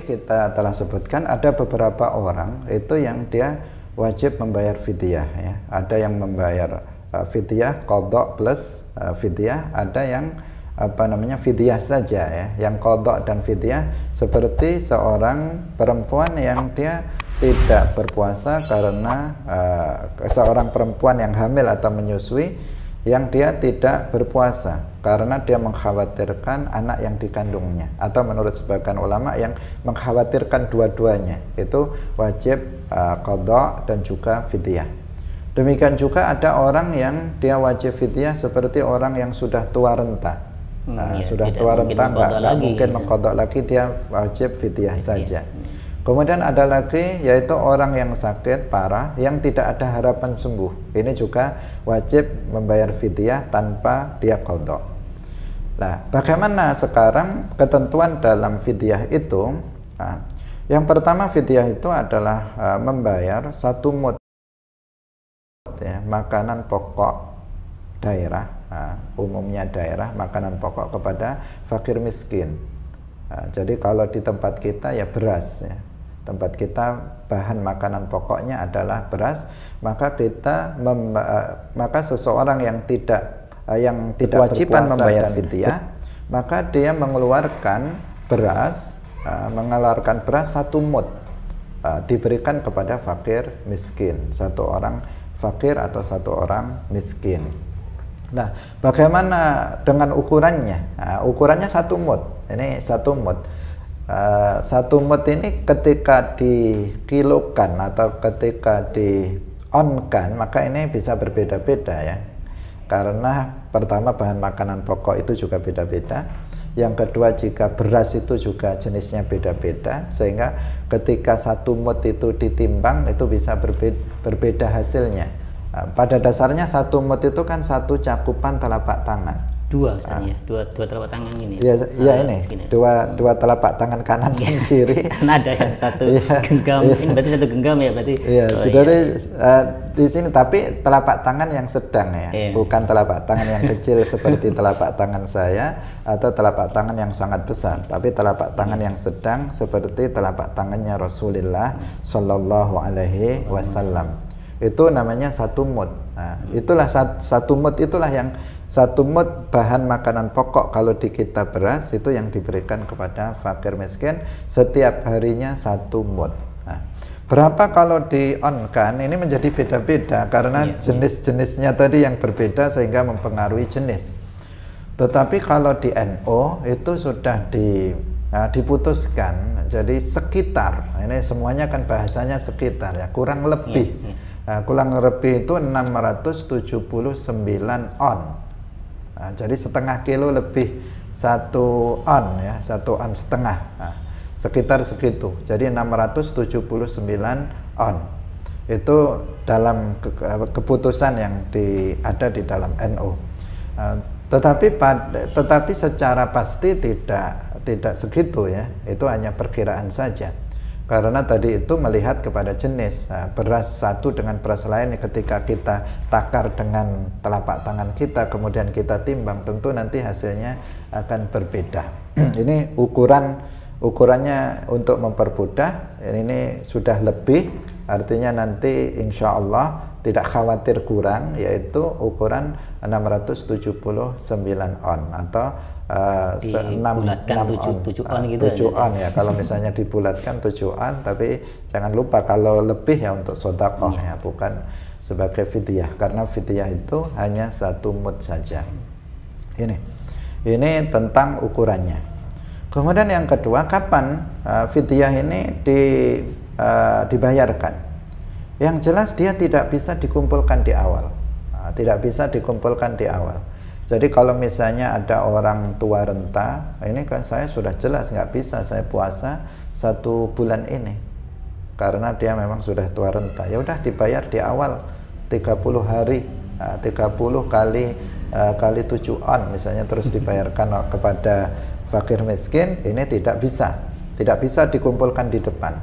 kita telah sebutkan ada beberapa orang itu yang dia wajib membayar fidyah ya. Ada yang membayar fidyah qadha plus fidyah, ada yang fidyah saja ya. Yang qadha dan fidyah seperti seorang perempuan yang dia tidak berpuasa karena seorang perempuan yang hamil atau menyusui yang dia tidak berpuasa karena dia mengkhawatirkan anak yang dikandungnya, atau menurut sebagian ulama yang mengkhawatirkan dua-duanya, itu wajib qadha dan juga fidyah. Demikian juga ada orang yang dia wajib fidyah seperti orang yang sudah tua renta. Sudah tua renta nggak mungkin mengqadha lagi, dia wajib fidyah saja. Kemudian ada lagi yaitu orang yang sakit parah yang tidak ada harapan sembuh. Ini juga wajib membayar fidyah tanpa dia qadha. Nah, bagaimana sekarang ketentuan dalam fidyah itu? Nah, yang pertama fidyah itu adalah membayar 1 mud ya, makanan pokok daerah, umumnya daerah makanan pokok kepada fakir miskin. Jadi kalau di tempat kita ya beras ya. Tempat kita bahan makanan pokoknya adalah beras, maka maka seseorang yang tidak kewajiban membayar fidyah, maka dia mengeluarkan beras 1 mud diberikan kepada fakir miskin, 1 orang fakir atau 1 orang miskin. Nah, bagaimana dengan ukurannya? Ukurannya 1 mud. Ini 1 mud. 1 mud ini ketika dikilokan atau ketika di-on-kan, maka ini bisa berbeda-beda ya. Karena pertama bahan makanan pokok itu juga beda-beda. Yang kedua jika beras itu juga jenisnya beda-beda, sehingga ketika 1 mud itu ditimbang itu bisa berbeda hasilnya. Pada dasarnya 1 mud itu kan 1 cakupan telapak tangan. Dua telapak tangan ini. Iya ini dua telapak tangan kanan dan kiri. Kan ada yang 1 genggam. Ini berarti 1 genggam ya berarti. Iya, jadi di sini tapi telapak tangan yang sedang ya, bukan telapak tangan yang kecil seperti telapak tangan saya atau telapak tangan yang sangat besar, tapi telapak tangan yang sedang seperti telapak tangannya Rasulullah Shallallahu Alaihi Wasallam. Itu namanya 1 mud. Nah, itulah 1 mud itulah yang 1 mud bahan makanan pokok kalau di kita beras itu yang diberikan kepada fakir miskin setiap harinya 1 mud. Nah, berapa kalau di-on-kan ini menjadi beda-beda karena jenis-jenisnya tadi yang berbeda sehingga mempengaruhi jenis. Tetapi kalau di NO itu sudah diputuskan, jadi sekitar, ini semuanya kan bahasanya sekitar ya, kurang lebih. Kurang lebih itu 679 on. Jadi setengah kilo lebih 1 on ya, 1 on setengah. Sekitar segitu. Jadi 679 on. Itu dalam keputusan yang ada di dalam NU. Tetapi secara pasti tidak segitu ya. Itu hanya perkiraan saja. Karena tadi itu melihat kepada jenis beras satu dengan beras lain, ketika kita takar dengan telapak tangan kita kemudian kita timbang, tentu nanti hasilnya akan berbeda. Ini ukurannya untuk mempermudah, ini sudah lebih, artinya nanti insya Allah tidak khawatir kurang, yaitu ukuran 679 on atau 6 on gitu 7 on ya. Kalau misalnya dibulatkan 7 on, tapi jangan lupa kalau lebih ya untuk sedekah ya, bukan sebagai fidyah, karena fidyah itu hanya 1 mud saja. Ini tentang ukurannya. Kemudian yang kedua, kapan fidyah ini dibayarkan? Yang jelas dia tidak bisa dikumpulkan di awal. Tidak bisa dikumpulkan di awal. Jadi kalau misalnya ada orang tua renta, ini kan saya sudah jelas nggak bisa saya puasa 1 bulan ini, karena dia memang sudah tua renta. Ya udah dibayar di awal 30 hari, 30 kali 7 on misalnya, terus dibayarkan kepada fakir miskin. Ini tidak bisa dikumpulkan di depan.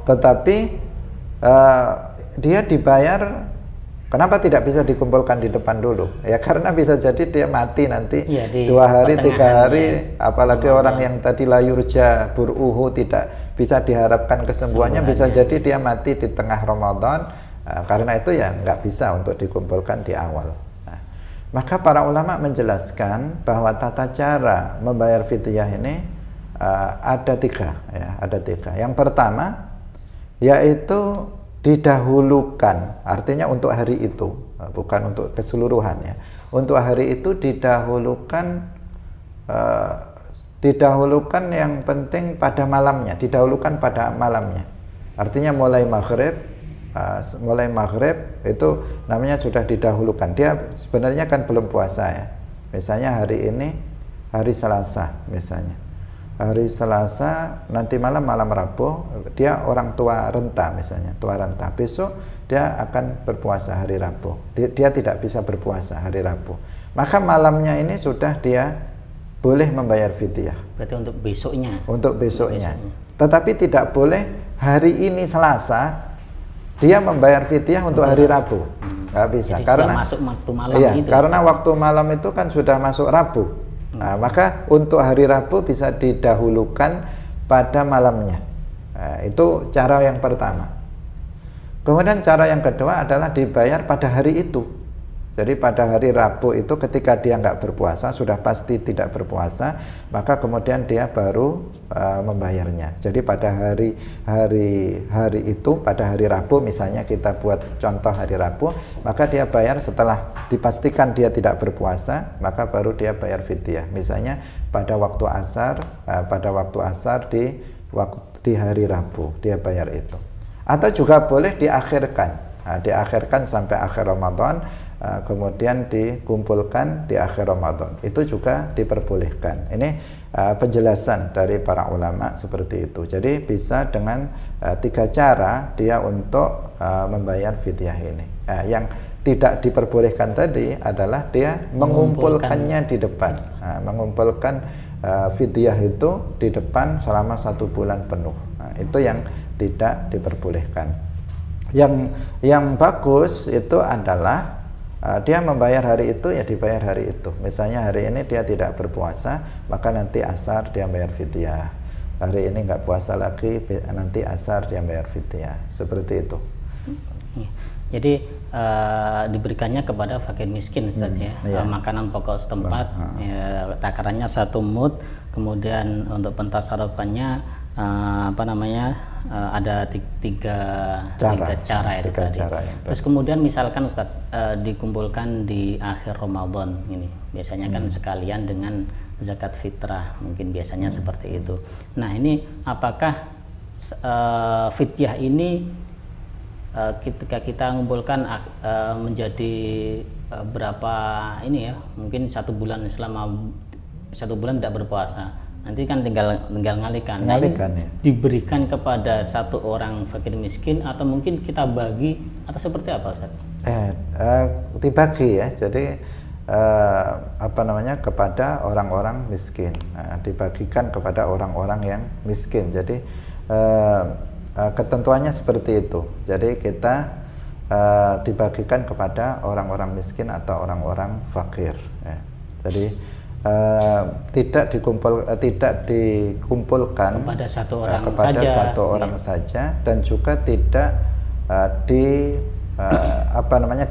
Tetapi dia dibayar Kenapa tidak bisa dikumpulkan di depan dulu? Ya karena bisa jadi dia mati nanti ya, 2 hari, 3 hari, ya. apalagi orang yang tadi layurja buruhu tidak bisa diharapkan kesembuhannya, bisa jadi dia mati di tengah Ramadan. Karena itu ya nggak bisa untuk dikumpulkan di awal. Nah, maka para ulama menjelaskan bahwa tata cara membayar fidyah ini ada 3, ya, ada 3. Yang pertama yaitu didahulukan, artinya untuk hari itu, bukan untuk keseluruhan ya. Untuk hari itu didahulukan, didahulukan yang penting pada malamnya, didahulukan pada malamnya. Artinya mulai maghrib itu namanya sudah didahulukan. Dia sebenarnya kan belum puasa ya. Misalnya hari ini hari Selasa misalnya. Hari Selasa, nanti malam Rabu, dia orang tua renta misalnya, tua renta. Besok dia akan berpuasa hari Rabu. Dia tidak bisa berpuasa hari Rabu. Maka malamnya ini sudah dia boleh membayar fidyah. Berarti untuk besoknya. Untuk besoknya. Tetapi tidak boleh hari ini Selasa dia membayar fidyah untuk hari Rabu. Nggak bisa. Jadi karena masuk waktu malam itu. Karena waktu malam itu kan sudah masuk Rabu. Nah, maka untuk hari Rabu bisa didahulukan pada malamnya. Nah, itu cara yang pertama. Kemudian cara yang kedua adalah dibayar pada hari itu. Jadi pada hari Rabu itu ketika dia nggak berpuasa, sudah pasti tidak berpuasa, maka kemudian dia baru membayarnya. Jadi pada hari itu, pada hari Rabu misalnya kita buat contoh hari Rabu, maka dia bayar setelah dipastikan dia tidak berpuasa, maka baru dia bayar fidyah. Misalnya pada waktu asar, di hari Rabu dia bayar itu. Atau juga boleh diakhirkan. Diakhirkan sampai akhir Ramadan, kemudian dikumpulkan di akhir Ramadan. Itu juga diperbolehkan. Ini penjelasan dari para ulama seperti itu. Jadi bisa dengan 3 cara dia untuk membayar fidyah ini. Yang tidak diperbolehkan tadi adalah dia mengumpulkannya di depan. Mengumpulkan fidyah itu di depan selama 1 bulan penuh. Itu yang tidak diperbolehkan. Yang bagus itu adalah dia membayar hari itu, ya dibayar hari itu. Misalnya hari ini dia tidak berpuasa, maka nanti asar dia bayar fidyah. Hari ini nggak puasa lagi, nanti asar dia bayar fidyah. Seperti itu. Jadi diberikannya kepada fakir miskin, Ustaz, makanan pokok setempat, takarannya 1 mud, kemudian untuk pentasarufannya ada 3 cara itu tadi. Terus kemudian misalkan Ustaz dikumpulkan di akhir Ramadan ini, biasanya kan sekalian dengan zakat fitrah, mungkin biasanya seperti itu. Nah, ini apakah fidyah ini ketika kita mengumpulkan menjadi berapa ini ya, mungkin 1 bulan, selama 1 bulan tidak berpuasa, nanti kan tinggal ngalikan. Nah, ya. Diberikan kepada 1 orang fakir miskin atau mungkin kita bagi atau seperti apa, Ustaz? Dibagi ya. Jadi kepada orang-orang miskin. Dibagikan kepada orang-orang yang miskin. Jadi ketentuannya seperti itu. Jadi kita dibagikan kepada orang-orang miskin atau orang-orang fakir. Ya. Jadi tidak dikumpulkan kepada 1 orang satu orang saja, dan juga tidak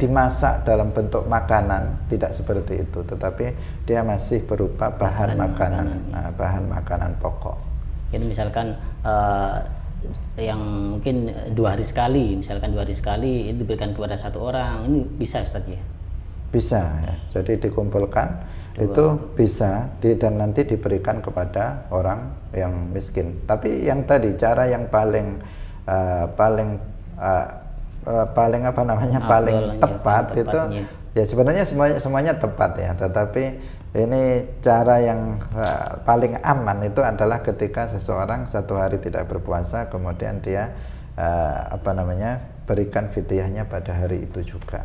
dimasak dalam bentuk makanan, tidak seperti itu, tetapi dia masih berupa bahan makanan pokok. Jadi misalkan yang mungkin 2 hari sekali, misalkan 2 hari sekali itu diberikan kepada 1 orang, ini bisa, Ustaz, ya? Bisa ya. Jadi dikumpulkan itu bisa dan nanti diberikan kepada orang yang miskin. Tapi yang tadi cara yang paling tepat itu ya, sebenarnya semuanya tepat ya, tetapi ini cara yang paling aman itu adalah ketika seseorang 1 hari tidak berpuasa, kemudian dia berikan fidyahnya pada hari itu juga.